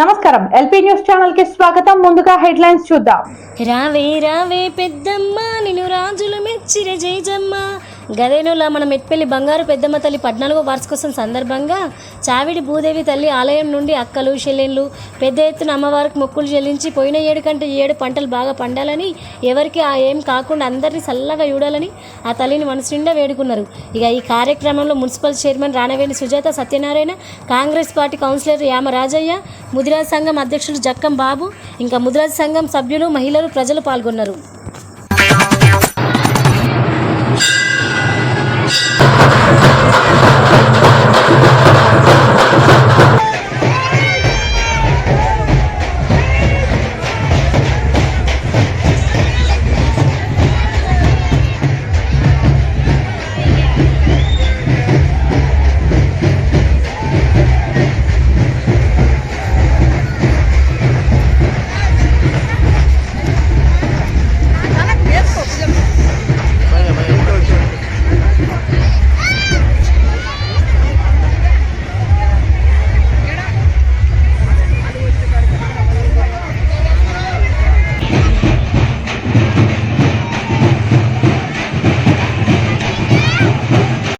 నమస్కారం LP news channel కి స్వాగతం. ముందుగా హెడ్లైన్స్ చూద్దాం. రావే రావే పెద్దమ్మ నిన్ను రాజులు మెచ్చిరే జైజమ్మ. గదేనులా మన మెట్పల్లి బంగారు పెద్దమ్మ తల్లి 14వ వార్షికోత్సవం సందర్భంగా చావిడి భూదేవి తల్లి ఆలయం నుండి అక్కలు చెల్లెళ్ళు పెద్ద ఎత్తున అమ్మవారికి మొక్కులు చెల్లించి పోయిన 7 కంటే 7 పంటలు బాగా పండాలని, ఎవరికి ఏం కాకుండా అందరినీ చల్లగా చూడాలని ఆ తల్లిని మనసు నిండా వేడుకున్నారు. ఇక ఈ కార్యక్రమంలో municipal chairman Ranaveni Sujatha Satyanarayana, Congress party councillor Yama Rajaiah, Mudiraj సంఘం అధ్యక్షుడు జక్కం బాబు, ఇంకా ముదిరాజ్ సంఘం సభ్యులు, మహిళలు, ప్రజలు పాల్గొన్నారు.